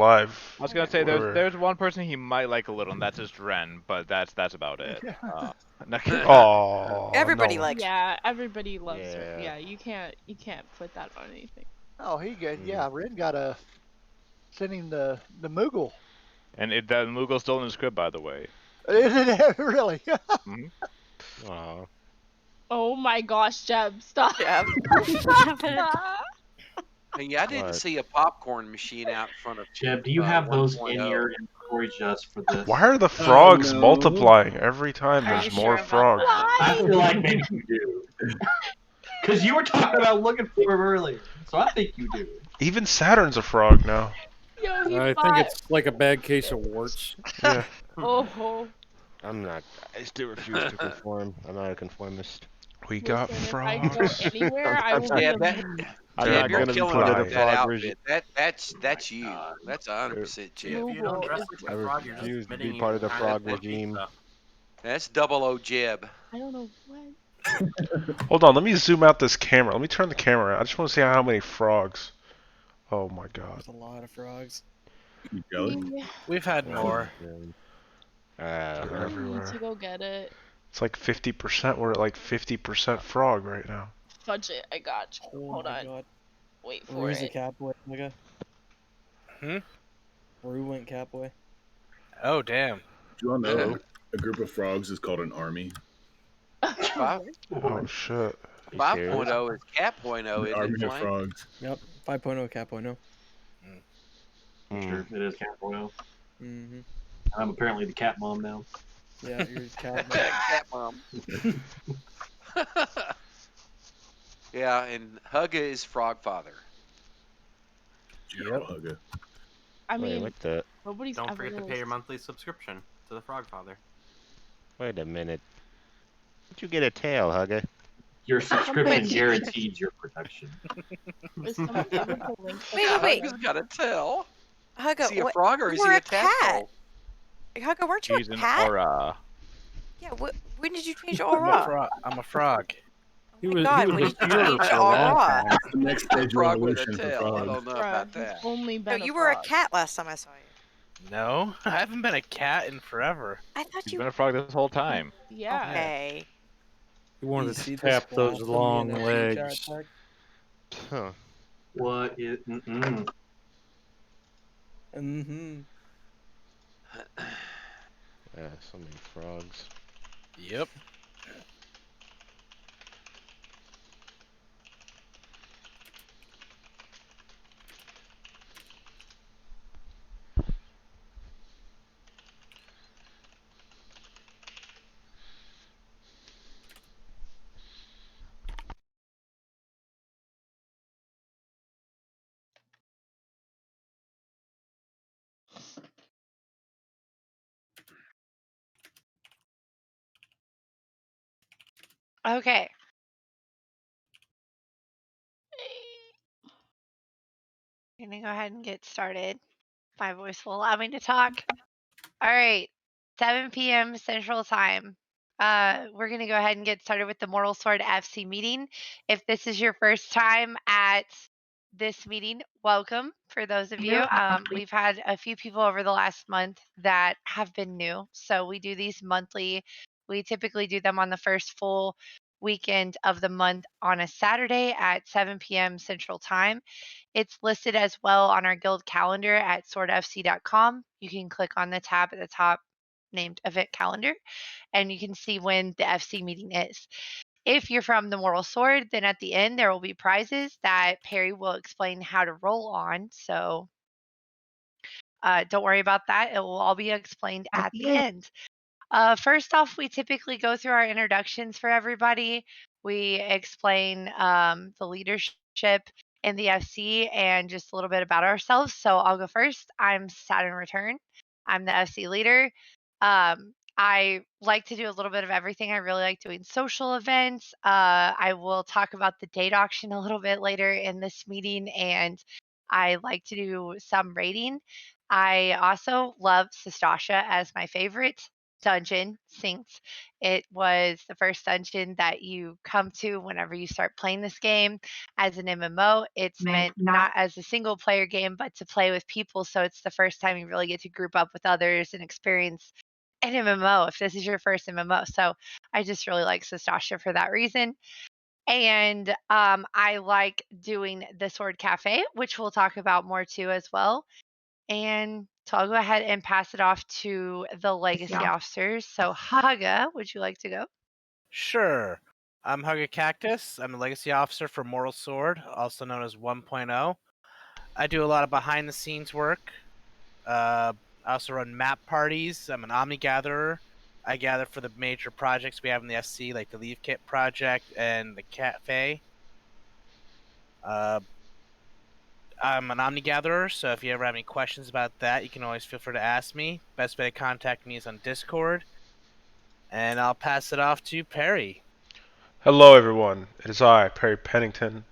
live. I was gonna say Whatever. there's one person he might like a little, and that's just Ren, but that's about it. Oh, Everybody no. likes. Yeah, everybody loves her. Yeah. Yeah, you can't put that on anything. Oh, he good. Yeah, Ren got a send him the Moogle. And that Moogle's still in the script, by the way. Isn't it really? Mhm. Aw. Oh my gosh, Jeb, stop. Jeb. Stop it. Hey, I didn't What? see a popcorn machine out in front of. Jeb, do you have those 1.0. in your inventory just for this? Why are the frogs no. multiplying every time Are there's you more sure about frogs? that? I feel like maybe you do. Because you were talking about looking for them earlier. So I think you do. Even Saturn's a frog now. Yo, he I think it's like a bad case of warts. Yeah. Oh, I'm not. I still refuse to conform. I'm not a conformist. We got listen, if I go frogs. anywhere, I will Yeah, be that, I'm Jeb, not you're gonna killing put it in a with that frog outfit. regime. That's you. That's 100% Jeb. If you don't dress Google like I a frog, you're just refuse to admitting be part of the you're frog kind of regime. stuff. That's 00 Jeb. I don't know what. Hold on, let me zoom out this camera. Let me turn the camera. I just want to see how many frogs. Oh my god. There's a lot of frogs. You jealous? We've had more. They're I need everywhere. to go get it. It's like 50%. We're at like 50% frog right now. Fudge it, I got you. Oh Hold my on. god. Wait for Where's the it. Catboy, nigga? Where went Catboy? Oh, damn. Do you all know a group of frogs is called an army? 5, Oh shit. 5.0 is Cat.0, The isn't army it, of Flame? frogs. Yep. 5.0 Catboy, Sure, it is Cat Boy. Mm-hmm. I'm apparently the cat mom now. Yeah, you're Cat Cat Mom. Yeah, and Hugga is Frog Father. General Hugga. I Wait, mean, what the? nobody's Don't ever forget to really pay your monthly subscription to the Frog Father. Wait a minute. Did you get a tail, Hugga? Your subscription Wait. guarantees your protection. Is someone able to link the Wait, file? wait. Hugga's got a tail. Hugga, Is he a what? frog or is you he were a a cat. tadpole? Hugga, weren't you He's a an cat? aura. Yeah, when did you change to I'm a aura? frog. I'm a frog. Oh my god, when did you change to aura? It's the next stage Frog with a revolution for tail. I frogs. don't know Bruh, about he's that. only No, been you a were a frog. cat last time I saw you. No, I haven't been a cat in forever. I thought He's you. been a frog this whole time. Yeah. Okay. You You wanted see to this tap those blasphemy long in a legs. chat tag? Huh. What is? Mm-mm. Mm-hmm. Yeah, so many frogs. Yep. Okay. I'm gonna go ahead and get started. My voice will allow me to talk. All right, 7 p.m. Central Time. We're gonna go ahead and get started with the Mortal Sword FC meeting. If this is your first time at this meeting, welcome. For those of you, we've had a few people over the last month that have been new. So we do these monthly. We typically do them on the first full weekend of the month on a Saturday at 7 p.m. Central Time. It's listed as well on our guild calendar at swordfc.com. You can click on the tab at the top named Event Calendar, and you can see when the FC meeting is. If you're from the Mortal Sword, then at the end there will be prizes that Perry will explain how to roll on. So don't worry about that. It will all be explained at the end. First off, we typically go through our introductions for everybody. We explain the leadership in the FC and just a little bit about ourselves. So I'll go first. I'm Saturn Return. I'm the FC leader. I like to do a little bit of everything. I really like doing social events. I will talk about the date auction a little bit later in this meeting, and I like to do some raiding. I also love Sestasha as my favorite. dungeon, Sinks. It was the first dungeon that you come to whenever you start playing this game. As an MMO, it's meant not as a single player game, but to play with people. So it's the first time you really get to group up with others and experience an MMO if this is your first MMO. So I just really like Sestasha for that reason. And I like doing the Sword Cafe, which we'll talk about more too as well. And so I'll go ahead and pass it off to the legacy officers. So Haga, would you like to go? Sure. I'm Hugger Cactus. I'm a legacy officer for Moral Sword, also known as 1.0. I do a lot of behind the scenes work. I also run map parties. I'm an Omni Gatherer. I gather for the major projects we have in the FC, like the Leave Kit project and the Cafe. I'm an Omni Gatherer, so if you ever have any questions about that, you can always feel free to ask me. Best way to contact me is on Discord. And I'll pass it off to Perry. Hello, everyone. It is I, Perry Pennington,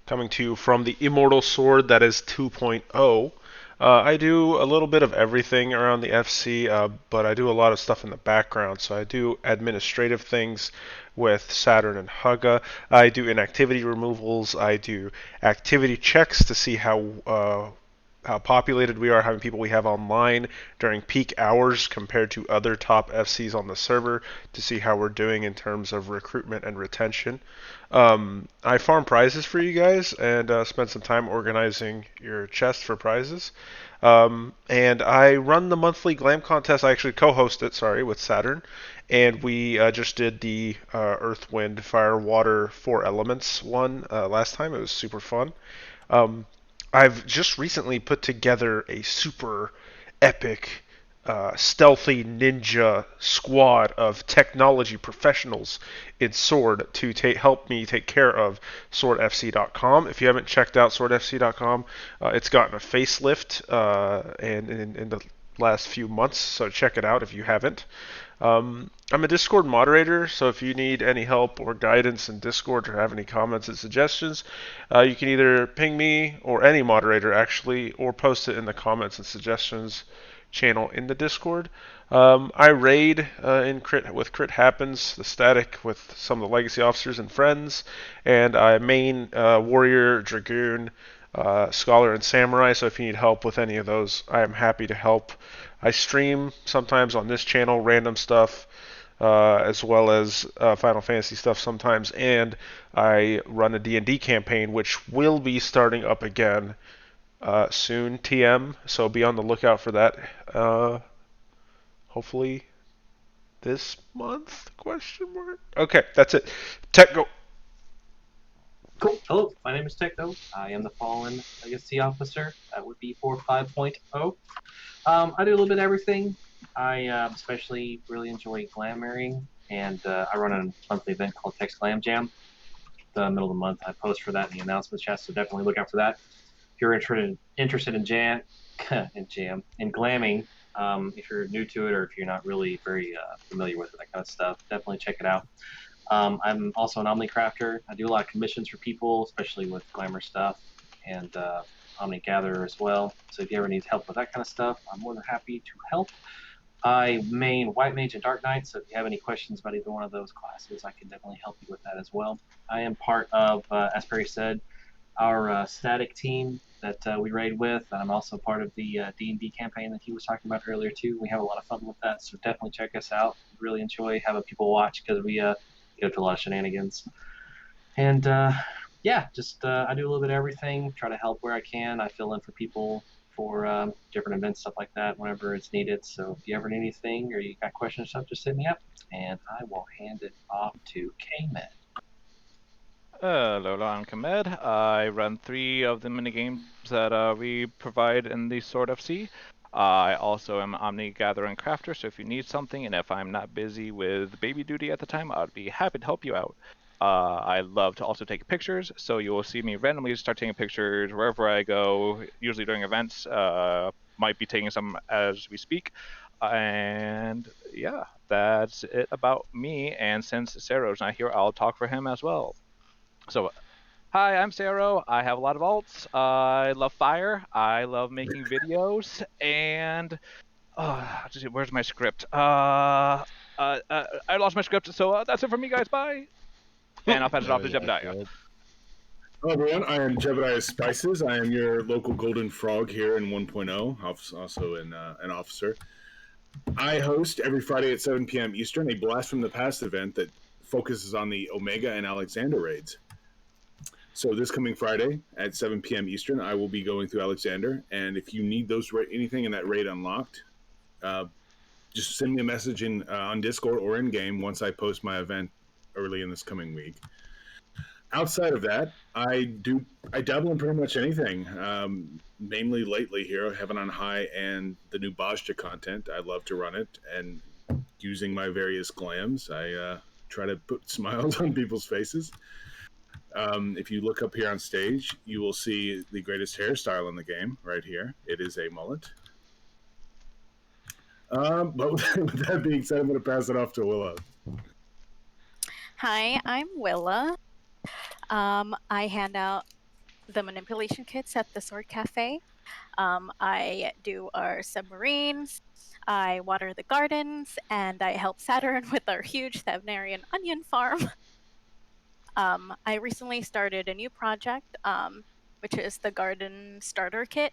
coming to you from the Immortal Sword that is 2.0. I do a little bit of everything around the FC, but I do a lot of stuff in the background. So I do administrative things with Saturn and Hugga. I do inactivity removals. I do activity checks to see how populated we are, how many people we have online during peak hours compared to other top FCs on the server, to see how we're doing in terms of recruitment and retention. I farm prizes for you guys and spend some time organizing your chest for prizes. And I run the monthly Glam contest. I actually co-host it, with Saturn. And we just did the Earth, Wind, Fire, Water, 4 Elements one last time. It was super fun. I've just recently put together a super epic, stealthy ninja squad of technology professionals in Sword to help me take care of SwordFC.com. If you haven't checked out SwordFC.com, it's gotten a facelift and in the last few months, so check it out if you haven't. I'm a Discord moderator, so if you need any help or guidance in Discord or have any comments and suggestions, you can either ping me or any moderator actually, or post it in the comments and suggestions channel in the Discord. I raid with Crit Happens, the Static with some of the Legacy officers and friends, and I main Warrior, Dragoon, Scholar, and Samurai, so if you need help with any of those, I am happy to help. I stream sometimes on this channel, random stuff, as well as Final Fantasy stuff sometimes, and I run a D&D campaign, which will be starting up again soon, TM, so be on the lookout for that, hopefully this month, ? Okay, that's it. Tech, go. Cool. Hello, my name is Techno. I am the Fallen Legacy Officer. That would be for 5.0. I do a little bit of everything. I especially really enjoy glamoring, and I run a monthly event called Tex Glam Jam. The middle of the month, I post for that in the announcements chat, so definitely look out for that. If you're interested in glamming, if you're new to it or if you're not really very familiar with it, that kind of stuff, definitely check it out. I'm also an Omni Crafter. I do a lot of commissions for people, especially with glamour stuff, and Omni Gatherer as well. So if you ever need help with that kind of stuff, I'm more than happy to help. I main White Mage and Dark Knight, so if you have any questions about either one of those classes, I can definitely help you with that as well. I am part of, as Perry said, our static team that we raid with, and I'm also part of the D&D campaign that he was talking about earlier too. We have a lot of fun with that, so definitely check us out. We really enjoy having people watch because we go to a lot of shenanigans. And yeah, just I do a little bit of everything, try to help where I can. I fill in for people for different events, stuff like that, whenever it's needed. So if you ever need anything or you got questions or stuff, just hit me up, and I will hand it off to K-Med. Hello, I'm Kamed. I run 3 of the minigames that we provide in the Sword FC. I also am Omni Gatherer and Crafter, so if you need something and if I'm not busy with baby duty at the time, I'd be happy to help you out. I love to also take pictures, so you will see me randomly start taking pictures wherever I go, usually during events. Might be taking some as we speak. And yeah, that's it about me. And since Saro's not here, I'll talk for him as well. So, hi, I'm Saro. I have a lot of alts. I love fire. I love making videos. And Where's my script? I lost my script, so that's it for me, guys. Bye. And I'll pass it off to Jebediah. Hello everyone, I am Jebediah Spices. I am your local golden frog here in 1.0, also an officer. I host every Friday at 7 p.m. Eastern a Blast from the Past event that focuses on the Omega and Alexander raids. So this coming Friday at 7 p.m. Eastern, I will be going through Alexander, and if you need anything in that raid unlocked, just send me a message on Discord or in game once I post my event early in this coming week. Outside of that, I dabble in pretty much anything. Mainly lately here, Heaven on High and the new Bajta content. I love to run it, and using my various glams, I try to put smiles on people's faces. If you look up here on stage, you will see the greatest hairstyle in the game right here. It is a mullet. But with that being said, I'm going to pass it off to Willa. Hi, I'm Willa. I hand out the manipulation kits at the Sword Cafe. I do our submarines, I water the gardens, and I help Saturn with our huge Thavnarian onion farm. I recently started a new project, which is the Garden Starter Kit.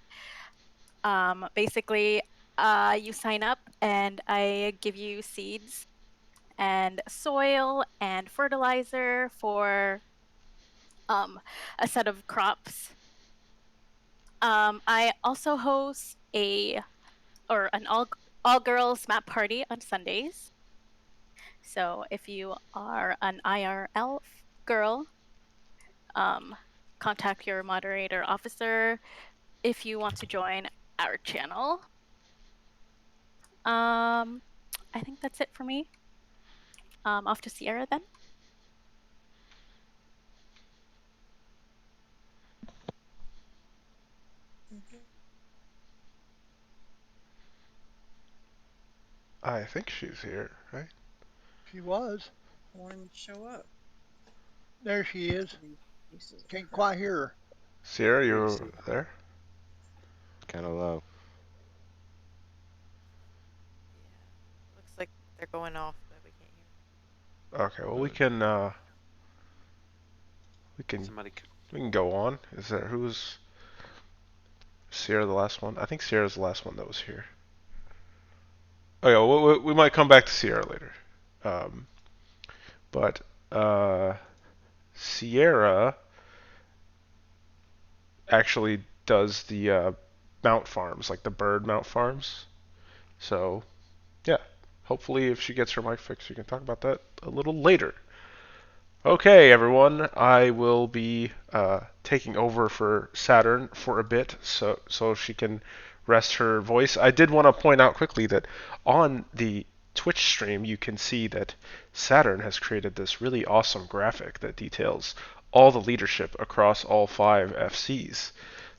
Basically, you sign up and I give you seeds and soil and fertilizer for a set of crops. I also host an all girls map party on Sundays. So if you are an IRL girl, contact your moderator officer if you want to join our channel. I think that's it for me. Off to Sierra then. I think she's here, right? She was. One show up. There she is. Can't quite hear her. Sierra, you there? Kind of low. Looks like they're going off, but we can't hear. Okay, well we can go on. Is there who's Sierra the last one? I think Sierra's the last one that was here. Oh yeah, we might come back to Sierra later. But Sierra actually does the mount farms, like the bird mount farms. So yeah, hopefully if she gets her mic fixed, we can talk about that a little later. Okay, everyone, I will be taking over for Saturn for a bit, so she can rest her voice. I did want to point out quickly that on the Twitch stream, you can see that Saturn has created this really awesome graphic that details all the leadership across all 5 FCs.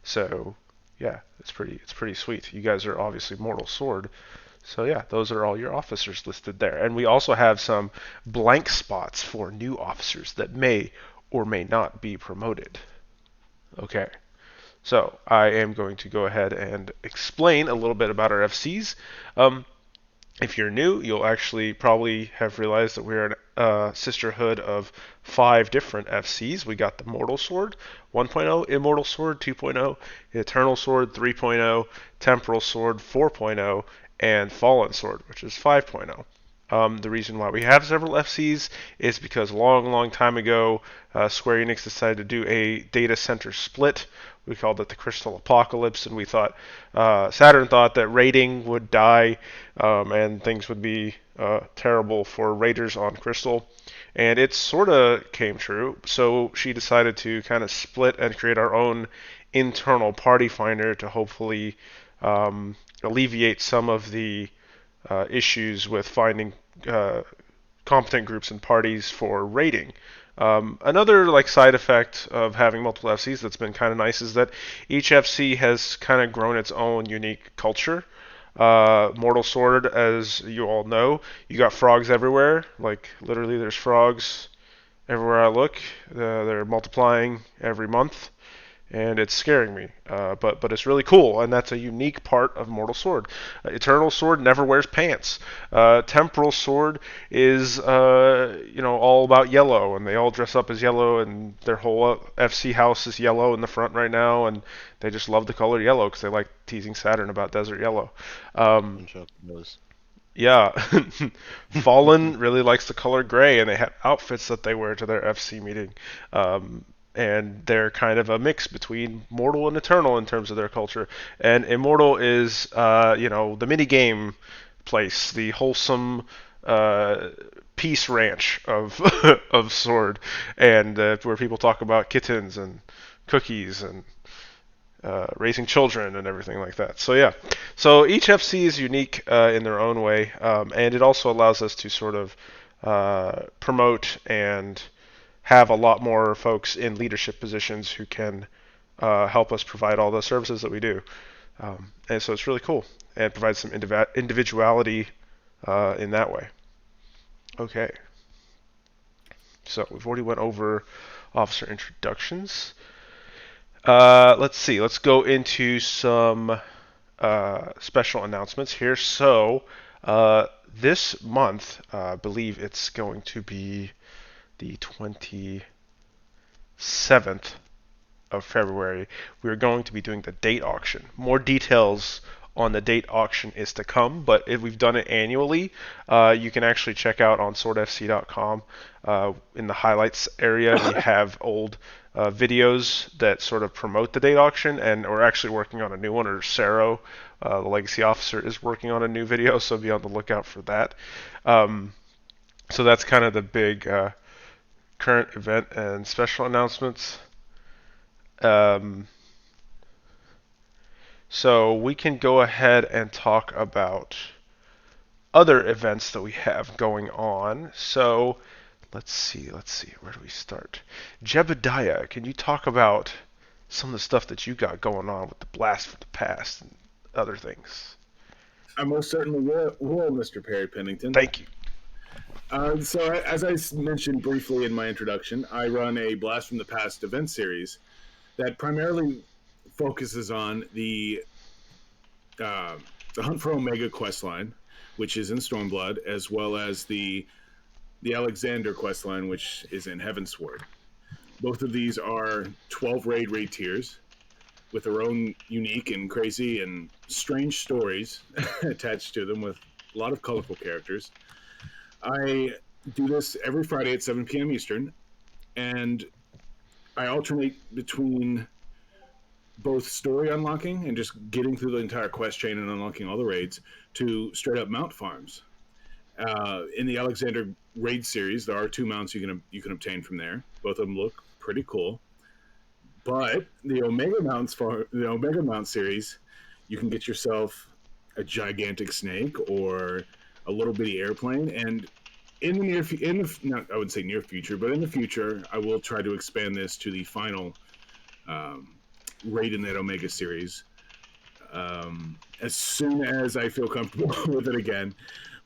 So yeah, it's pretty sweet. You guys are obviously Mortal Sword. So yeah, those are all your officers listed there. And we also have some blank spots for new officers that may or may not be promoted. Okay, so I am going to go ahead and explain a little bit about our FCs. If you're new, you'll actually probably have realized that we're a sisterhood of 5 different FCs. We got the Mortal Sword 1.0, Immortal Sword 2.0, Eternal Sword 3.0, Temporal Sword 4.0, and Fallen Sword, which is 5.0. The reason why we have several FCs is because a long time ago, Square Enix decided to do a data center split. We called it the Crystal Apocalypse, and we thought Saturn thought that raiding would die and things would be terrible for raiders on Crystal, and it sort of came true. So she decided to kind of split and create our own internal party finder to hopefully alleviate some of the issues with finding competent groups and parties for raiding. Another side effect of having multiple FCs that's been kind of nice is that each FC has kind of grown its own unique culture. Mortal Sword, as you all know, you got frogs everywhere. Like literally, there's frogs everywhere I look. They're multiplying every month. and it's scaring me. But it's really cool, and that's a unique part of Mortal Sword. Eternal Sword never wears pants. Temporal Sword is all about yellow, and they all dress up as yellow, and their whole FC house is yellow in the front right now, and they just love the color yellow because they like teasing Saturn about desert yellow. Yeah, Fallen really likes the color gray, and they have outfits that they wear to their FC meeting. And they're kind of a mix between Mortal and Eternal in terms of their culture. And Immortal is, the mini game place, the wholesome peace ranch of of Sword, and where people talk about kittens and cookies and raising children and everything like that. So yeah, so each FC is unique in their own way, and it also allows us to sort of promote and have a lot more folks in leadership positions who can help us provide all the services that we do. And so it's really cool and provides some individuality in that way. Okay. So we've already went over officer introductions. Let's see. Let's go into some special announcements here. So this month, I believe it's going to be the 27th of February, we're going to be doing the date auction. More details on the date auction is to come, but if we've done it annually, you can actually check out on swordfc.com. In the highlights area, we have old videos that sort of promote the date auction, and we're actually working on a new one, or Saro, the legacy officer, is working on a new video, so be on the lookout for that. So that's kind of the big current event and special announcements. So we can go ahead and talk about other events that we have going on. So let's see, where do we start? Jebediah, can you talk about some of the stuff that you got going on with the Blast from the Past and other things? I most certainly will, Mr. Perry Pennington. Thank you. So as I mentioned briefly in my introduction, I run a Blast from the Past event series that primarily focuses on the Hunt for Omega questline, which is in Stormblood, as well as the Alexander questline, which is in Heavensward. Both of these are 12 raid tiers with their own unique and crazy and strange stories attached to them, with a lot of colorful characters. I do this every Friday at 7 p.m. Eastern, and I alternate between both story unlocking and just getting through the entire quest chain and unlocking all the raids, to straight up mount farms. In the Alexander raid series, there are 2 mounts you can obtain from there. Both of them look pretty cool. But the Omega Mount series, you can get yourself a gigantic snake or a little bitty airplane, and in the I wouldn't say near future, but in the future, I will try to expand this to the final raid in that Omega series as soon as I feel comfortable with it again.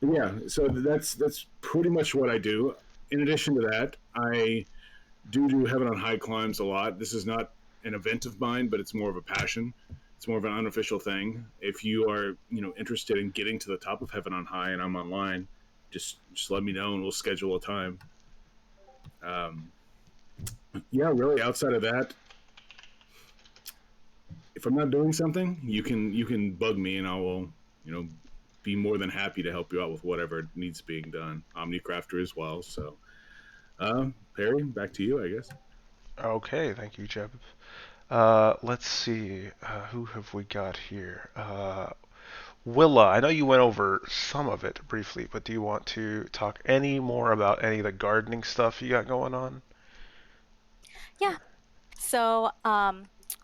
But yeah, so that's pretty much what I do. In addition to that, I do Heaven on High climbs a lot. This is not an event of mine, but it's more of a passion. It's more of an unofficial thing. If you are, interested in getting to the top of Heaven on High and I'm online, just let me know and we'll schedule a time. Yeah, really, outside of that, if I'm not doing something, you can bug me and I will, be more than happy to help you out with whatever needs being done. Omnicrafter as well. So, Perry, back to you, I guess. Okay, thank you, Jeb. Let's see, who have we got here? Willa, I know you went over some of it briefly, but do you want to talk any more about any of the gardening stuff you got going on? Yeah. So,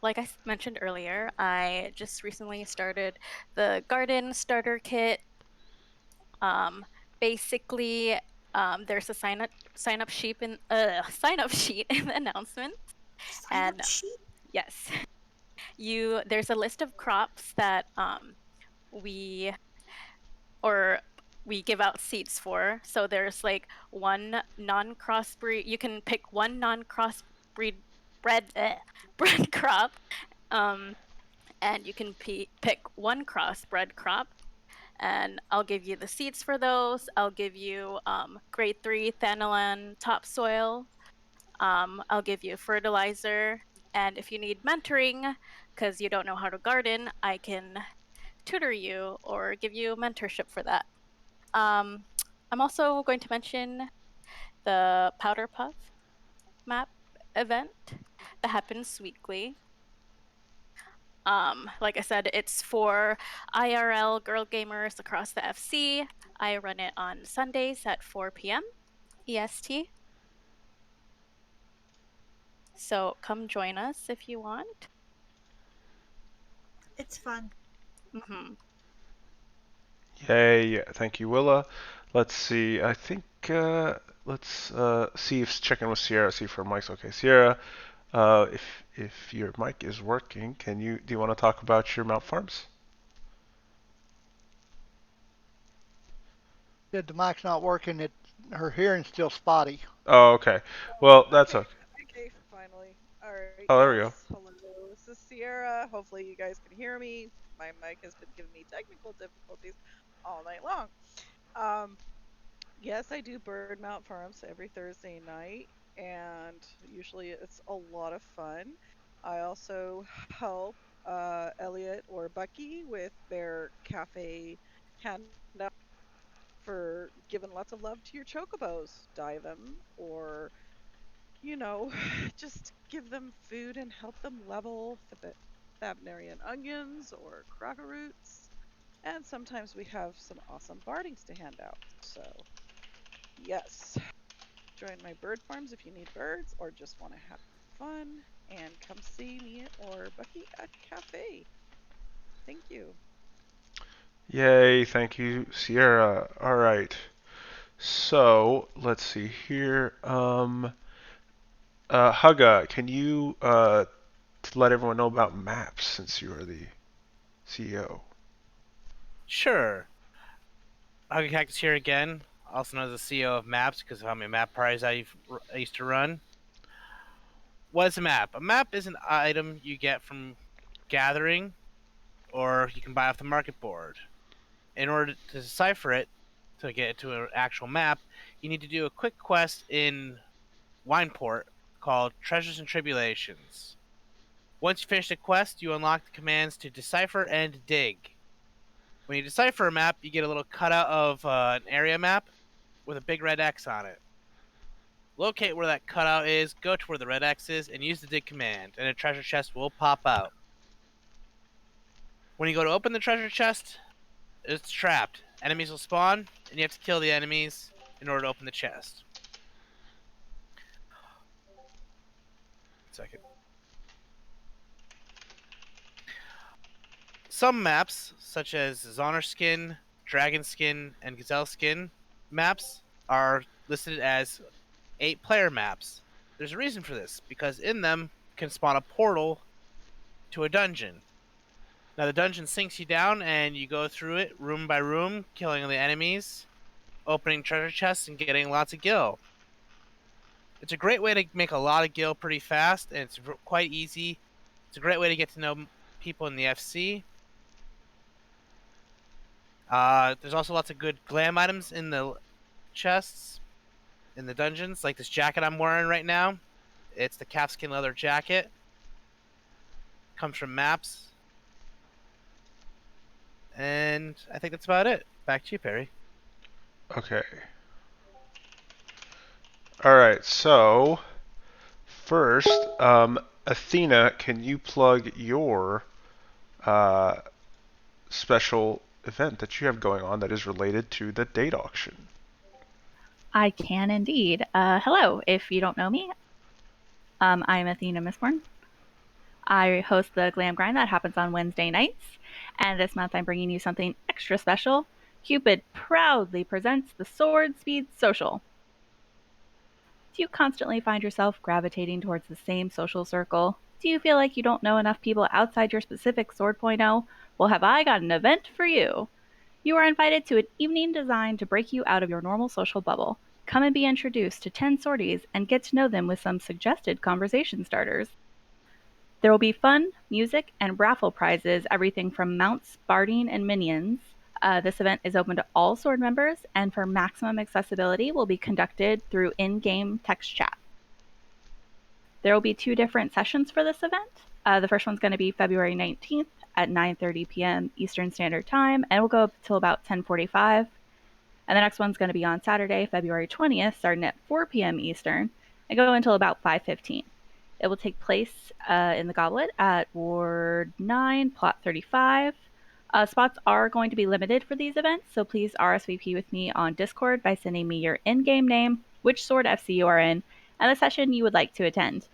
like I mentioned earlier, I just recently started the garden starter kit. Basically, there's a sign up sheet in the announcement, yes, there's a list of crops that we give out seeds for. So there's like one non-crossbreed. You can pick one non-crossbreed bread crop, and you can pick one crossbred crop, and I'll give you the seeds for those. I'll give you grade 3 Thanalan topsoil. I'll give you fertilizer, and if you need mentoring because you don't know how to garden, I can tutor you or give you mentorship for that. I'm also going to mention the Powder Puff map event that happens weekly. Like I said, it's for IRL girl gamers across the FC. I run it on Sundays at 4 p.m. EST. So come join us if you want. It's fun. Mm-hmm. Yay! Thank you, Willa. Let's see. I think let's see if check in with Sierra. See if her mic's okay. Sierra, if your mic is working, do you want to talk about your mount farms? Said the mic's not working. Her hearing's still spotty. Oh, okay. Well, that's okay. Okay, finally. Alright. Oh, there we go. Hello, this is Sierra. Hopefully you guys can hear me. My mic has been giving me technical difficulties all night long. Yes, I do bird mount farms every Thursday night, and usually it's a lot of fun. I also help Elliot or Bucky with their cafe handout for giving lots of love to your chocobos. Dye them, or just give them food and help them level the Thabnarian onions or cracker roots. And sometimes we have some awesome bardings to hand out. So, yes, join my bird farms if you need birds or just want to have fun, and come see me or Bucky at cafe. Thank you. Yay! Thank you, Sierra. All right. So let's see here. Hugga, can you let everyone know about maps since you are the CEO? Sure. Hugga Cactus here again, also known as the CEO of Maps because of how many map parties I used to run. What is a map? A map is an item you get from gathering, or you can buy off the market board. In order to decipher it, to get it to an actual map, you need to do a quick quest in Wineport called Treasures and Tribulations. Once you finish the quest, you unlock the commands to decipher and dig. When you decipher a map, you get a little cutout of an area map with a big red X on it. Locate where that cutout is, go to where the red X is, and use the dig command, and a treasure chest will pop out. When you go to open the treasure chest, it's trapped. Enemies will spawn, and you have to kill the enemies in order to open the chest. Second. Some maps, such as Zonner Skin, Dragon Skin, and Gazelle Skin maps, are listed as 8-player maps. There's a reason for this, because in them can spawn a portal to a dungeon. Now the dungeon sinks you down, and you go through it room by room, killing the enemies, opening treasure chests, and getting lots of gil. It's a great way to make a lot of gil pretty fast, and it's quite easy. It's a great way to get to know people in the FC. There's also lots of good glam items in the chests, in the dungeons, like this jacket I'm wearing right now. It's the calfskin leather jacket. Comes from Maps. And I think that's about it. Back to you, Perry. Okay. All right. So first, Athena, can you plug your special event that you have going on that is related to the date auction? I can indeed. Hello, if you don't know me, I'm Athena Mistborn. I host the Glam Grind that happens on Wednesday nights, and this month I'm bringing you something extra special. Cupid proudly presents the Sword Speed Social. Do you constantly find yourself gravitating towards the same social circle? Do you feel like you don't know enough people outside your specific Sword point? Well, have I got an event for you. You are invited to an evening designed to break you out of your normal social bubble. come and be introduced to 10 sorties and get to know them with some suggested conversation starters. There will be fun, music, and raffle prizes, everything from mounts, barding, and minions. This event is open to all Sword members, and for maximum accessibility will be conducted through in-game text chat. There will be 2 different sessions for this event. The first one's going to be February 19th at 9:30 p.m. Eastern Standard Time, and it will go up till about 10:45. And the next one's going to be on Saturday, February 20th, starting at 4 p.m. Eastern, and go until about 5:15. It will take place in the Goblet at Ward 9, Plot 35. Spots are going to be limited for these events, so please RSVP with me on Discord by sending me your in-game name, which Sword FC you are in, and the session you would like to attend.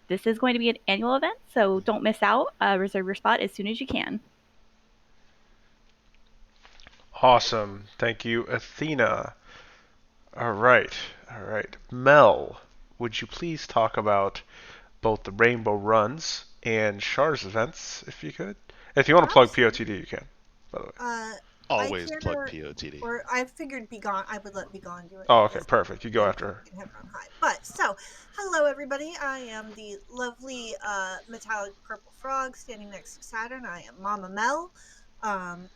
This is going to be an annual event, so don't miss out. Reserve your spot as soon as you can. Awesome. Thank you, Athena. All right. Mel, would you please talk about both the Rainbow Runs and Shar's events, if you could? If you want to plug POTD, you can, by the way. Always plug POTD. Or I figured Begone, I would let Begone do it. Oh, okay, perfect. You go after her. Heaven on high. But, so, hello everybody. I am the lovely metallic purple frog standing next to Saturn. I am Mama Mel.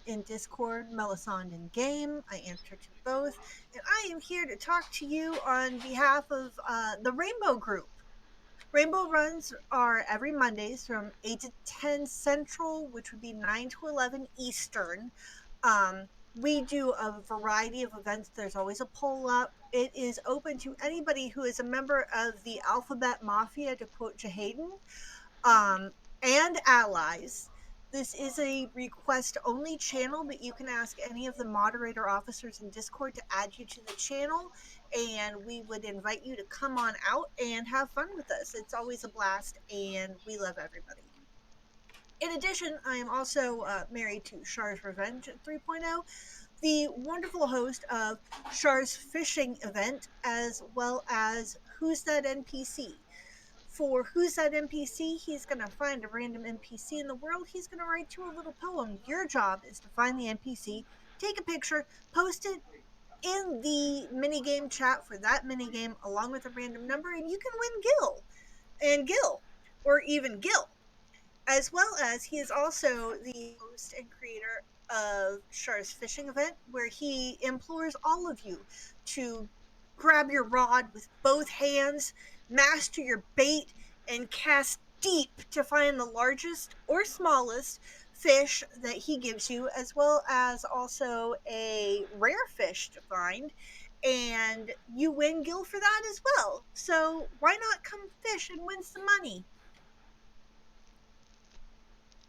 In Discord, Melisande in game. I answer to both. And I am here to talk to you on behalf of the Rainbow Group. Rainbow Runs are every Mondays from 8 to 10 Central, which would be 9 to 11 Eastern. We do a variety of events. There's always a poll up. It is open to anybody who is a member of the Alphabet Mafia, to quote Jahaden, and allies. This is a request-only channel, but you can ask any of the moderator officers in Discord to add you to the channel, and we would invite you to come on out and have fun with us. It's always a blast, and we love everybody. In addition, I am also married to Shar's Revenge 3.0, the wonderful host of Shar's Fishing event, as well as Who's That NPC? For Who's That NPC, he's going to find a random NPC in the world. He's going to write you a little poem. Your job is to find the NPC, take a picture, post it in the minigame chat for that minigame along with a random number, and you can win Gil, or even Gil. As well as he is also the host and creator of Shar's Fishing event, where he implores all of you to grab your rod with both hands, master your bait, and cast deep to find the largest or smallest fish that he gives you, as well as also a rare fish to find, and you win Gil for that as well. So why not come fish and win some money?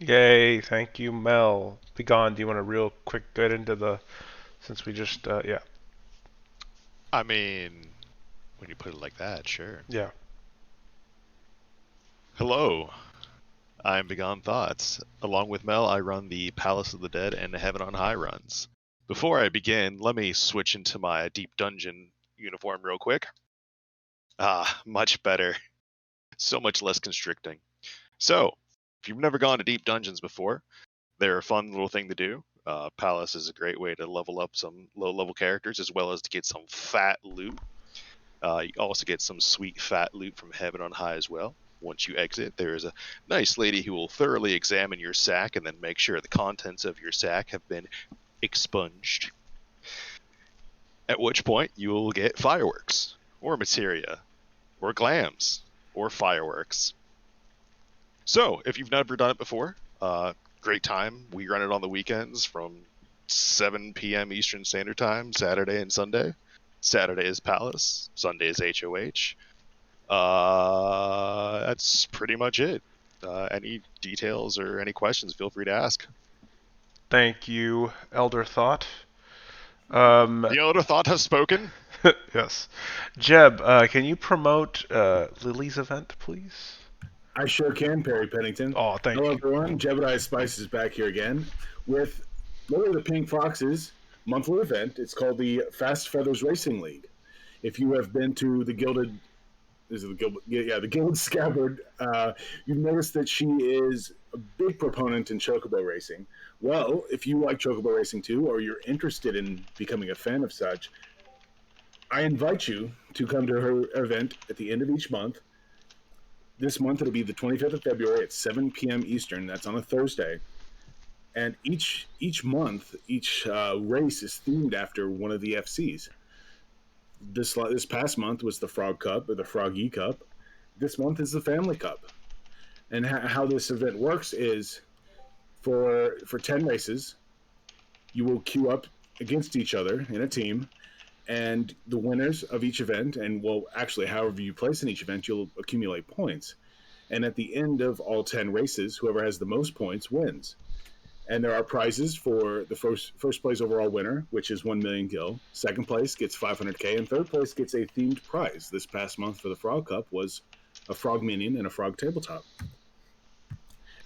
Yay, thank you, Mel. Begone, do you want to real quick get into the, since we just, yeah. I mean, when you put it like that, sure. Yeah. Hello, I'm Begone Thoughts. Along with Mel, I run the Palace of the Dead and Heaven on High runs. Before I begin, let me switch into my Deep Dungeon uniform real quick. Much better. So much less constricting. So, if you've never gone to Deep Dungeons before, they're a fun little thing to do. Palace is a great way to level up some low-level characters, as well as to get some fat loot. You also get some sweet fat loot from Heaven on High as well. Once you exit, there is a nice lady who will thoroughly examine your sack and then make sure the contents of your sack have been expunged. At which point, you will get fireworks, or materia, or glams, or fireworks. So, if you've never done it before, great time. We run it on the weekends from 7 p.m. Eastern Standard Time, Saturday and Sunday. Saturday is Palace, Sunday is HOH. That's pretty much it. Any details or any questions, feel free to ask. Thank you, Elder Thought. The Elder Thought has spoken. Yes. Jeb, can you promote Lily's event, please? I sure can, Perry Pennington. Oh, thank Hello, you. everyone. Jebediah Spice is back here again with Lily the Pink Fox's monthly event. It's called the Fast Feathers Racing League. If you have been to the Gilded Scabbard, you've noticed that she is a big proponent in Chocobo racing. Well, if you like Chocobo racing too, or you're interested in becoming a fan of such, I invite you to come to her event at the end of each month. This month it'll be the 25th of February at 7 p.m. Eastern. That's on a Thursday. And each month, each race is themed after one of the FCs. This past month was the Frog Cup or the Froggy Cup. This month is the Family Cup. And how this event works is for 10 races, you will queue up against each other in a team, and the winners of each event, and well, actually, however you place in each event, you'll accumulate points. And at the end of all 10 races, whoever has the most points wins. And there are prizes for the first place overall winner, which is 1 million gil. Second place gets 500k, and third place gets a themed prize. This past month for the Frog Cup was a frog minion and a frog tabletop.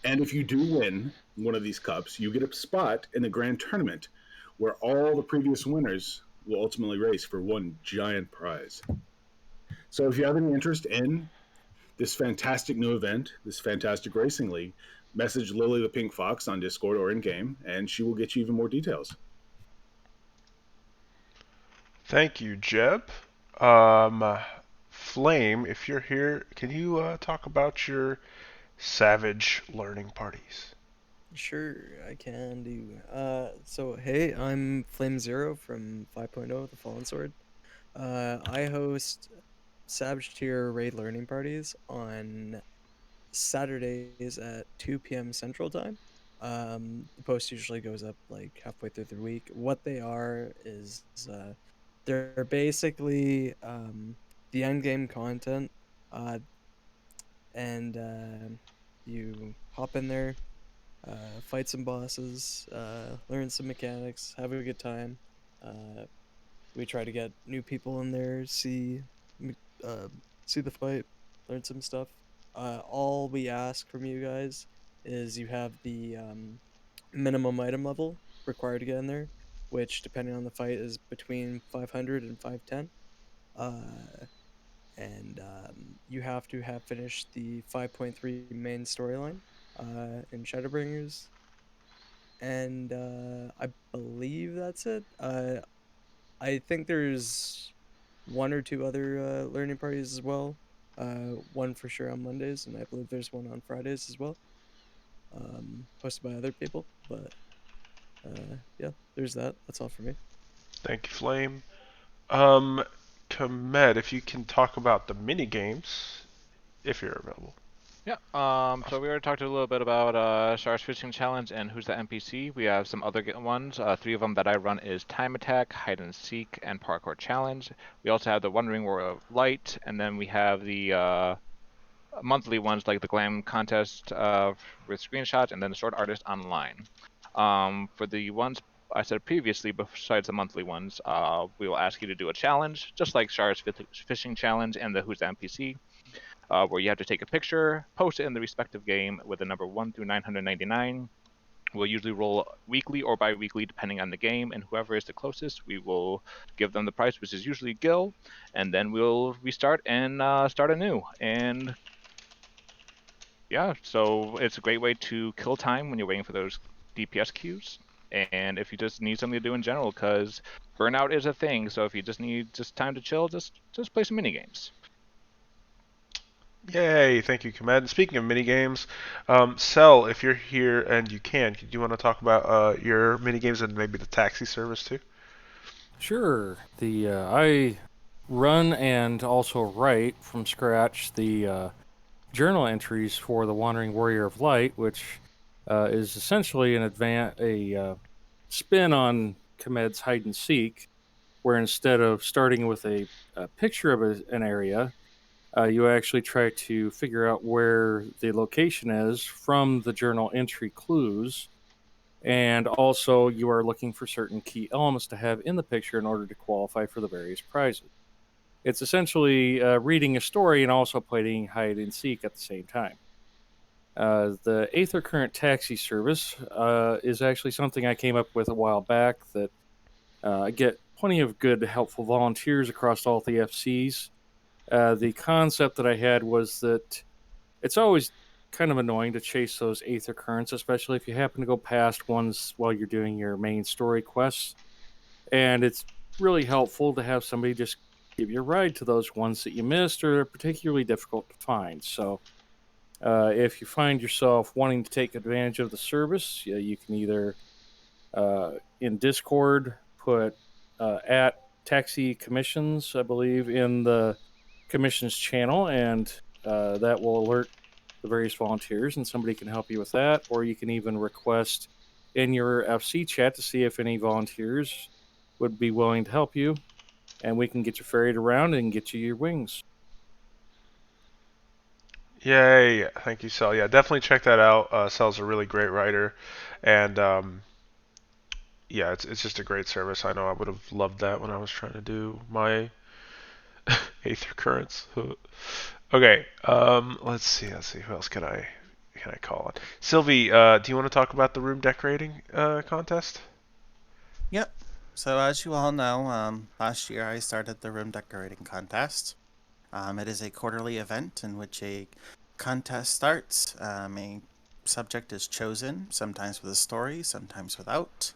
And if you do win one of these cups, you get a spot in the grand tournament where all the previous winners will ultimately race for one giant prize. So if you have any interest in this fantastic new event, this fantastic racing league, message Lily the Pink Fox on Discord or in-game, and she will get you even more details. Thank you, Jeb. Flame, if you're here, can you talk about your Savage learning parties? Sure, I can do. So hey, I'm Flame Zero from 5.0, The Fallen Sword. I host Savage tier raid learning parties on Saturdays at 2 p.m. Central Time. The post usually goes up like halfway through the week. What they are is they're basically the end game content, and you hop in there, fight some bosses, learn some mechanics, have a good time. We try to get new people in there, see the fight, learn some stuff. All we ask from you guys is you have the minimum item level required to get in there, which depending on the fight is between 500 and 510. And you have to have finished the 5.3 main storyline in Shadowbringers. And I believe that's it. I think there's one or two other learning parties as well. One for sure on Mondays, and I believe there's one on Fridays as well. Posted by other people, but yeah, there's that. That's all for me. Thank you, Flame. Komed, if you can talk about the mini games, if you're available. Yeah. So we already talked a little bit about Shar's Fishing Challenge and Who's the NPC. We have some other ones. 3 of them that I run is Time Attack, Hide and Seek, and Parkour Challenge. We also have the Wandering War of Light, and then we have the monthly ones like the Glam Contest with screenshots, and then the Sword Artist Online. For the ones I said previously, besides the monthly ones, we will ask you to do a challenge, just like Shar's Fishing Challenge and the Who's the NPC. Where you have to take a picture, post it in the respective game with the number 1 through 999. We'll usually roll weekly or bi-weekly depending on the game, and whoever is the closest, we will give them the prize, which is usually Gil, and then we'll restart and start anew. And yeah, so it's a great way to kill time when you're waiting for those DPS queues, and if you just need something to do in general, because burnout is a thing. So if you just need time to chill, just play some mini games. Yay, thank you, Komed. Speaking of minigames, Cell, if you're here and you can, do you want to talk about your minigames and maybe the taxi service too? Sure. I run and also write from scratch the journal entries for the Wandering Warrior of Light, which is essentially a spin on Komed's Hide and Seek, where instead of starting with a picture of an area, you actually try to figure out where the location is from the journal entry clues, and also you are looking for certain key elements to have in the picture in order to qualify for the various prizes. It's essentially reading a story and also playing hide and seek at the same time. The Aether Current Taxi Service is actually something I came up with a while back that I get plenty of good, helpful volunteers across all the FCs. The concept that I had was that it's always kind of annoying to chase those Aether Currents, especially if you happen to go past ones while you're doing your main story quests. And it's really helpful to have somebody just give you a ride to those ones that you missed or are particularly difficult to find. So if you find yourself wanting to take advantage of the service, you can either in Discord put at Taxi Commissions, I believe, in the commissions channel, and that will alert the various volunteers, and somebody can help you with that. Or you can even request in your FC chat to see if any volunteers would be willing to help you, and we can get you ferried around and get you your wings. Yay! Thank you, Cell. Yeah, definitely check that out. Cell's a really great writer, and yeah, it's just a great service. I know I would have loved that when I was trying to do my Aether Currents. Okay, let's see. Who else can I call on? Sylvie, do you want to talk about the room decorating contest? Yep. So as you all know, last year I started the room decorating contest. It is a quarterly event in which a contest starts. A subject is chosen, sometimes with a story, sometimes without.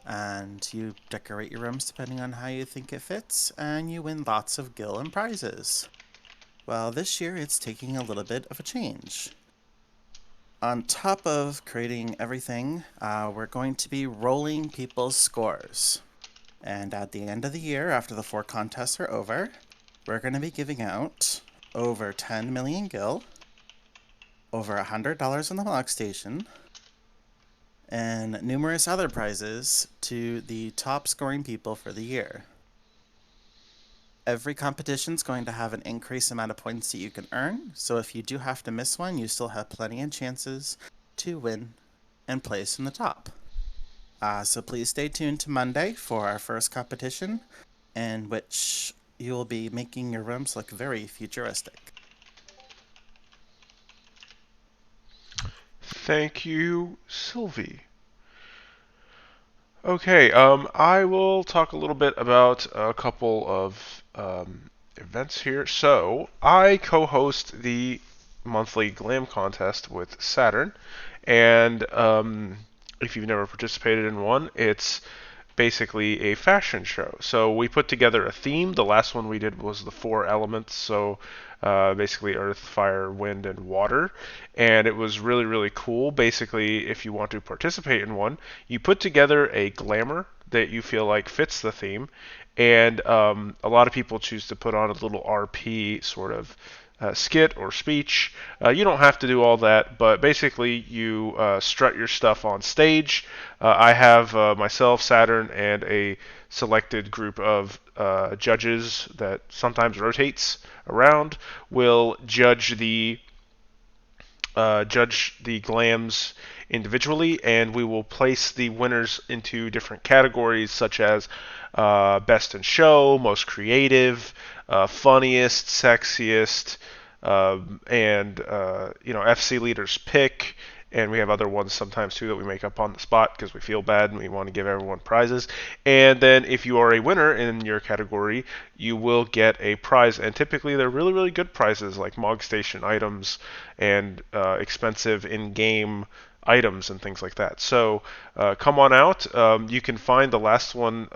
And you decorate your rooms depending on how you think it fits, and you win lots of gil and prizes. Well, this year it's taking a little bit of a change. On top of creating everything, we're going to be rolling people's scores. And at the end of the year, after the 4 contests are over, we're going to be giving out over 10 million gil, over $100 on the log station, and numerous other prizes to the top scoring people for the year. Every competition is going to have an increased amount of points that you can earn, so if you do have to miss one, you still have plenty of chances to win and place in the top. So please stay tuned to Monday for our first competition, in which you will be making your rooms look very futuristic. Thank you, Sylvie. Okay, I will talk a little bit about a couple of events here. So, I co-host the monthly Glam contest with Saturn, and if you've never participated in one, it's basically a fashion show. So we put together a theme. The last one we did was the 4 elements, so basically earth, fire, wind, and water. And it was really, really cool. Basically, if you want to participate in one, you put together a glamour that you feel like fits the theme. And a lot of people choose to put on a little RP sort of skit or speech. You don't have to do all that, but basically you strut your stuff on stage. I have myself, Saturn, and a selected group of judges that sometimes rotates around will judge the glams individually, and we will place the winners into different categories such as best in show, most creative, funniest, sexiest, and FC leaders pick. And we have other ones sometimes too that we make up on the spot because we feel bad and we want to give everyone prizes. And then if you are a winner in your category, you will get a prize. And typically they're really, really good prizes like Mog Station items and expensive in-game items and things like that. So come on out. You can find the last one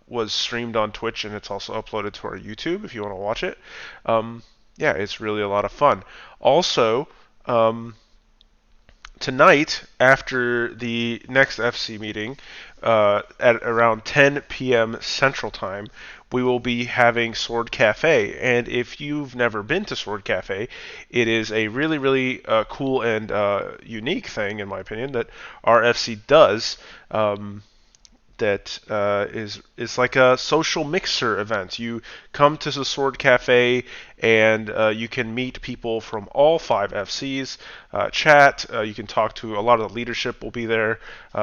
was streamed on Twitch, and it's also uploaded to our YouTube if you want to watch it. Yeah, it's really a lot of fun. Also, tonight, after the next FC meeting, at around 10 p.m. Central Time, we will be having Sword Cafe. And if you've never been to Sword Cafe, it is a really, really cool and unique thing, in my opinion, that our FC does. That is like a social mixer event. You come to the Sword Cafe and you can meet people from all 5 FCs, chat. You can talk to a lot of the leadership. Will be there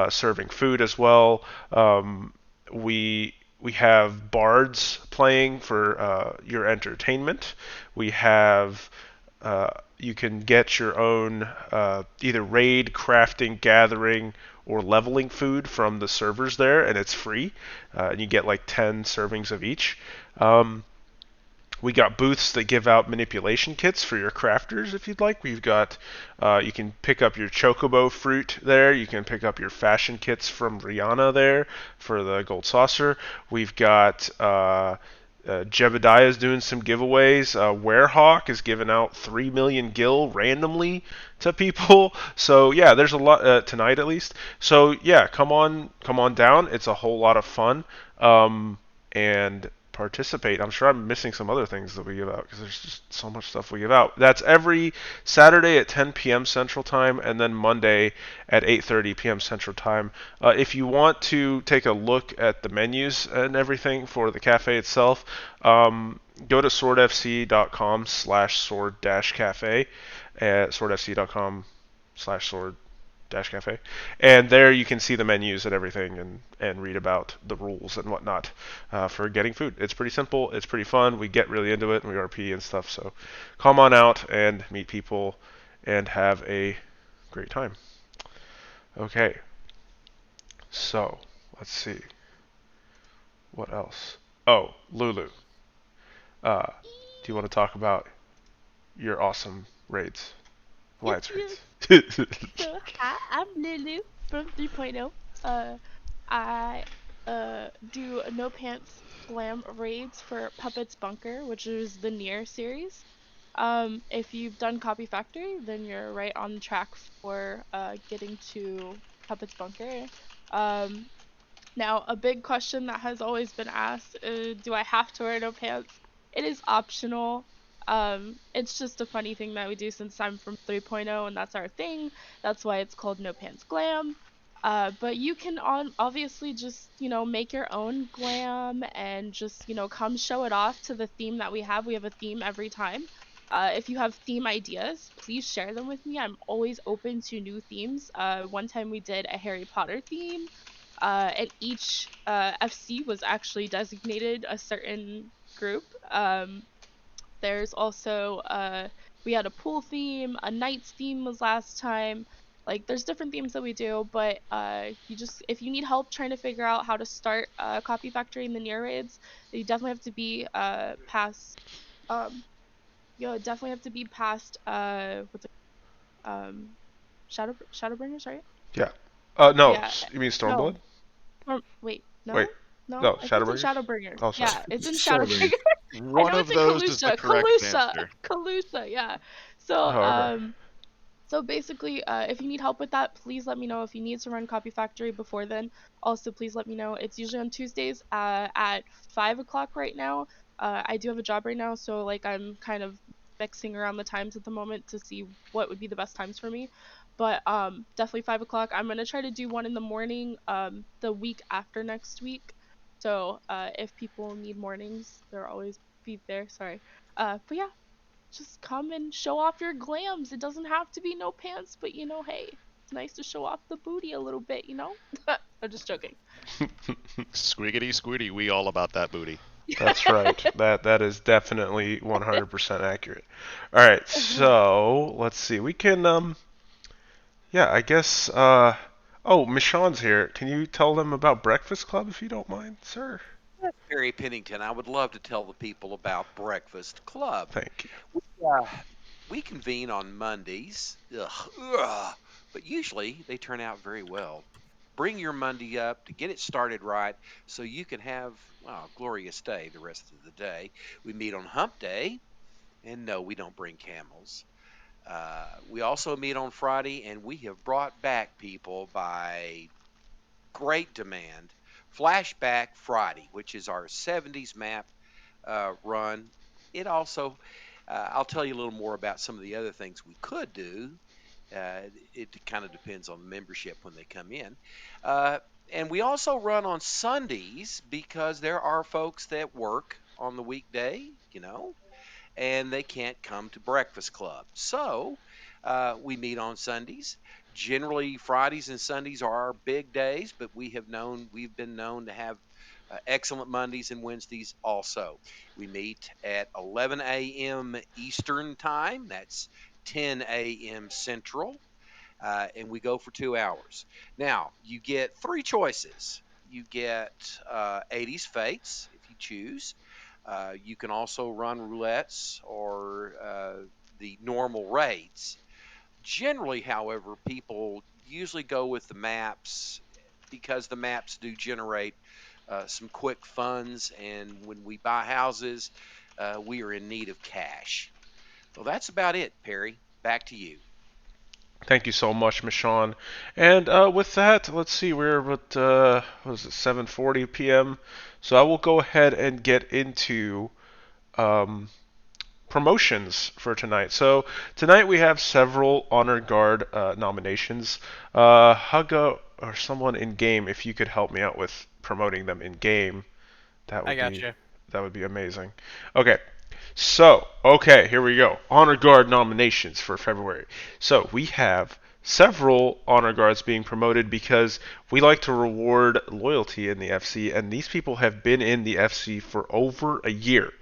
serving food as well. We have bards playing for your entertainment. We have you can get your own either raid, crafting, gathering, or leveling food from the servers there, and it's free. And you get like 10 servings of each. We got booths that give out manipulation kits for your crafters if you'd like. We've got, you can pick up your chocobo fruit there. You can pick up your fashion kits from Rihanna there for the gold saucer. We've got Jebediah is doing some giveaways. Werehawk is giving out 3 million gil randomly to people. So yeah, there's a lot tonight at least. So yeah, come on down. It's a whole lot of fun. And participate. I'm sure I'm missing some other things that we give out because there's just so much stuff we give out. That's every Saturday at 10 p.m. Central Time and then Monday at 8:30 p.m. Central Time. If you want to take a look at the menus and everything for the cafe itself, go to swordfc.com/sword-cafe at swordfc.com/sword cafe, and there you can see the menus and everything and read about the rules and whatnot for getting food. It's pretty simple, it's pretty fun, we get really into it and we RP and stuff, so come on out and meet people and have a great time. Okay, so let's see what else. Oh, Lulu, do you want to talk about your awesome raids? Alliance raids. So, hi, I'm Lulu from 3.0. I do No Pants Glam raids for Puppets Bunker, which is the Nier series. If you've done Copy Factory, then you're right on track for getting to Puppets Bunker. Now, a big question that has always been asked is, do I have to wear no pants? It is optional. It's just a funny thing that we do since I'm from 3.0 and that's our thing. That's why it's called No Pants Glam. But you can obviously just, make your own glam and just, come show it off to the theme that we have. We have a theme every time. If you have theme ideas, please share them with me. I'm always open to new themes. One time we did a Harry Potter theme. And each FC was actually designated a certain group. There's also, we had a pool theme, a Knights theme was last time. Like, there's different themes that we do, but if you need help trying to figure out how to start Copy Factory in the Nier raids, you definitely have to be past, Shadowbringers, right? Yeah. No, Yeah. you mean Stormblood? Wait, no? Wait. No, No, I think Shadowbringers? it's in Shadowbringers. Oh, sorry. Yeah, it's in Shadowbringers. Shadowbringers. One I know of it's in those is the Kalusha. correct Kalusha. answer. Kalusha, yeah. So, Oh, okay. So basically, if you need help with that, please let me know. If you need to run Copy Factory before then, also please let me know. It's usually on Tuesdays at 5 o'clock right now. I do have a job right now, so like I'm kind of mixing around the times at the moment to see what would be the best times for me. But definitely 5 o'clock. I'm gonna try to do one in the morning the week after next week. So if people need mornings, they'll always be there. Sorry. But yeah, just come and show off your glams. It doesn't have to be no pants, but hey, it's nice to show off the booty a little bit, I'm just joking. Squiggity squiddy, we all about that booty. That's right. That is definitely 100% accurate. All right, so let's see. We can yeah, I guess oh, Michonne's here. Can you tell them about Breakfast Club if you don't mind, sir? Barry Pennington, I would love to tell the people about Breakfast Club. Thank you. We convene on Mondays, but usually they turn out very well. Bring your Monday up to get it started right so you can have a glorious day the rest of the day. We meet on Hump Day, and no, we don't bring camels. We also meet on Friday, and we have brought back people by great demand Flashback Friday, which is our 70s map run. It also, I'll tell you a little more about some of the other things we could do. It kind of depends on the membership when they come in. And we also run on Sundays because there are folks that work on the weekday, and they can't come to Breakfast Club. So we meet on Sundays. Generally, Fridays and Sundays are our big days, but we've been known to have excellent Mondays and Wednesdays also. We meet at 11 a.m. Eastern Time. That's 10 a.m. Central. And we go for 2 hours. Now, you get 3 choices. You get 80s Fates, if you choose. You can also run roulettes or the normal raids. Generally, however, people usually go with the maps because the maps do generate some quick funds, and when we buy houses, we are in need of cash. Well, that's about it, Perry. Back to you. Thank you so much, Michonne. And with that, let's see, we're at what is it, 7:40 p.m. So I will go ahead and get into promotions for tonight. So tonight we have several Honor Guard nominations. Hugga or someone in game, if you could help me out with promoting them in game, that would that would be amazing. Okay. So, okay, here we go. Honor Guard nominations for February. So, we have several Honor Guards being promoted because we like to reward loyalty in the FC, and these people have been in the FC for over a year.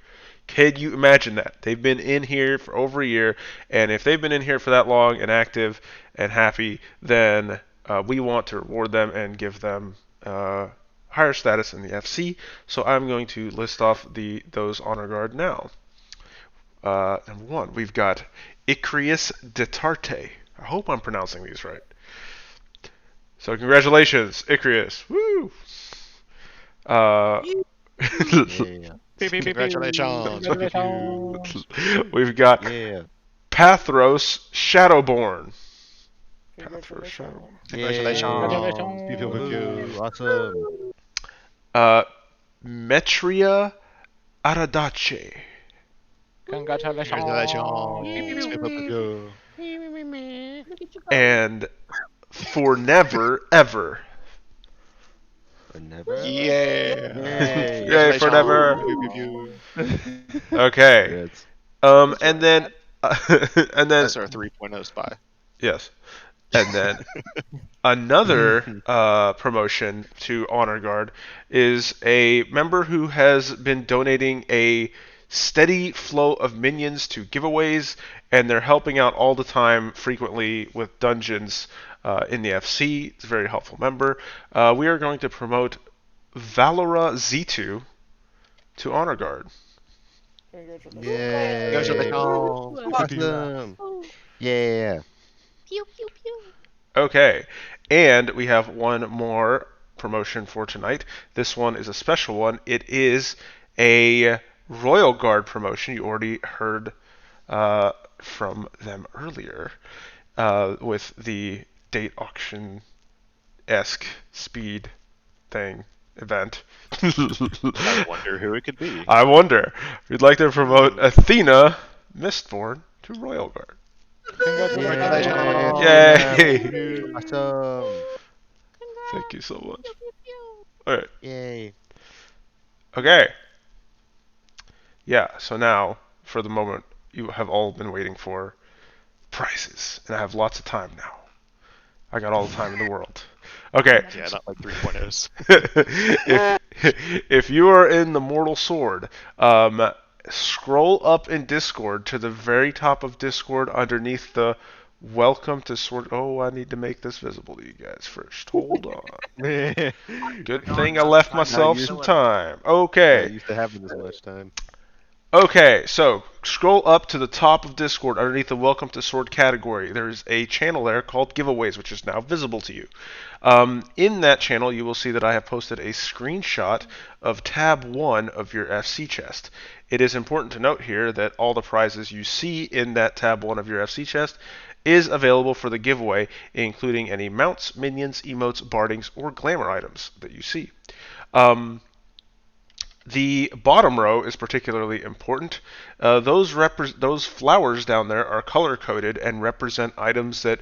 Can you imagine that? They've been in here for over a year, and if they've been in here for that long and active and happy, then we want to reward them and give them higher status in the FC. So I'm going to list off those Honor Guard now. Number one, we've got Icrius Detarte. I hope I'm pronouncing these right. So congratulations, Icrius. Woo! Congratulations. We've got Pathros Shadowborn. Congratulations. Awesome. Metria Aradace. And for never ever. For never? Yeah. Yay, for never. Okay. And then That's our 3.0 spy. Yes. And then another promotion to Honor Guard is a member who has been donating a steady flow of minions to giveaways, and they're helping out all the time, frequently with dungeons in the FC. It's a very helpful member. We are going to promote Valora Z2 to Honor Guard. Yay. Awesome. Yeah. Pew pew pew. Okay, and we have one more promotion for tonight. This one is a special one. It is a Royal Guard promotion. You already heard from them earlier with the date auction-esque speed thing event. I wonder who it could be. I wonder. We'd like to promote Athena Mistborn to Royal Guard. Congratulations. Yay! Awesome. Thank you so much. Alright. Yay. Okay. Yeah, so now, for the moment you have all been waiting for, prizes. And I have lots of time now. I got all the time in the world. Okay. Yeah, not like 3.0s. if you are in the Mortal Sword, scroll up in Discord to the very top of Discord underneath the Welcome to Sword. Oh, I need to make this visible to you guys first. Hold on. Good thing I left myself some time. Okay. Not used to having this much time. Okay, so scroll up to the top of Discord underneath the Welcome to Sword category. There's a channel there called Giveaways, which is now visible to you. In that channel, you will see that I have posted a screenshot of tab 1 of your FC chest. It is important to note here that all the prizes you see in that tab 1 of your FC chest is available for the giveaway, including any mounts, minions, emotes, bardings, or glamour items that you see. The bottom row is particularly important. Those flowers down there are color-coded and represent items that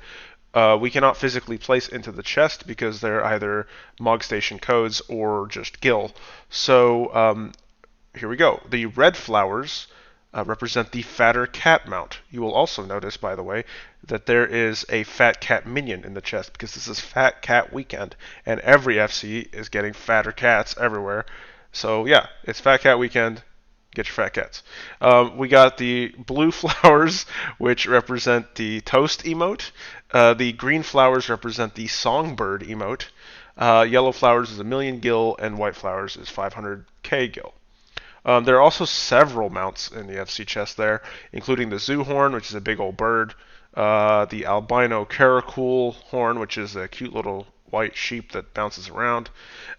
we cannot physically place into the chest because they're either Mog Station codes or just Gil. So here we go. The red flowers represent the Fatter Cat mount. You will also notice, by the way, that there is a Fat Cat minion in the chest because this is Fat Cat Weekend, and every FC is getting fatter cats everywhere. So yeah, it's Fat Cat Weekend. Get your fat cats. We got the blue flowers, which represent the Toast emote. The green flowers represent the Songbird emote. Yellow flowers is 1,000,000 gil, and white flowers is 500k gil. There are also several mounts in the FC chest there, including the Zoo Horn, which is a big old bird, the Albino Caracool Horn, which is a cute little white sheep that bounces around.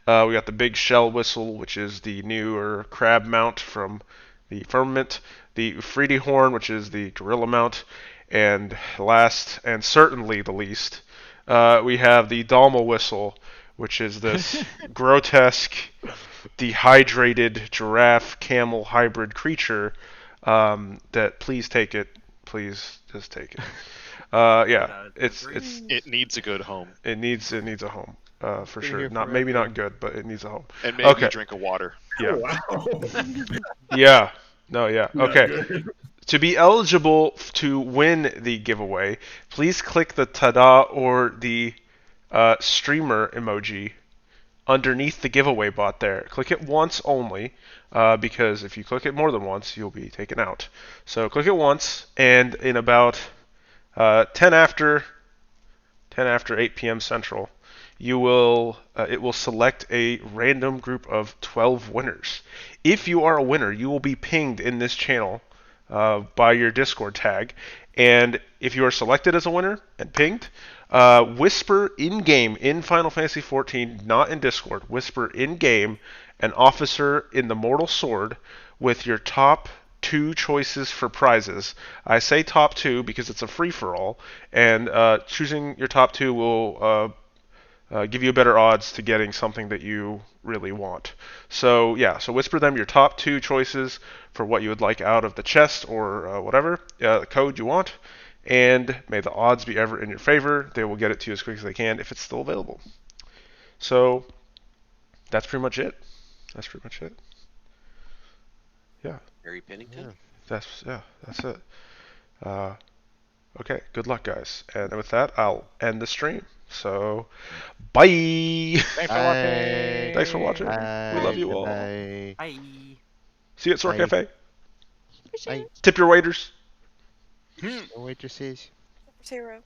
We got the big shell whistle, which is the newer crab mount from the Firmament. The Ufridi horn, which is the gorilla mount. And last, and certainly the least, we have the Dalma whistle, which is this grotesque, dehydrated giraffe camel hybrid creature. That please take it. Please just take it. Yeah, It needs a good home. It needs a home. For Been sure. here Not maybe forever. not good, but it needs a home. And maybe okay. drink of water. Yeah. Oh, wow. Yeah. No, yeah. Not Okay. good. To be eligible to win the giveaway, please click the ta-da or the streamer emoji underneath the giveaway bot there. Click it once only, because if you click it more than once, you'll be taken out. So click it once, and in about 10 after 8 p.m. Central, you will it will select a random group of 12 winners. If you are a winner, you will be pinged in this channel by your Discord tag, and if you are selected as a winner and pinged, whisper in-game in Final Fantasy XIV, not in Discord, whisper in-game an officer in the Mortal Sword with your top 2 choices for prizes. I say top 2 because it's a free-for-all, and choosing your top 2 will give you better odds to getting something that you really want. So yeah, so whisper them your top 2 choices for what you would like out of the chest or whatever code you want, and may the odds be ever in your favor. They will get it to you as quick as they can if it's still available. So that's pretty much it. Yeah. Harry Pennington. That's it. Okay, good luck, guys. And with that, I'll end the stream. So, bye. Thanks for watching. Thanks for watching. We love you all. Bye. See you at Sword Bye. Cafe. Bye. Tip your waiters. No waitresses. Zero.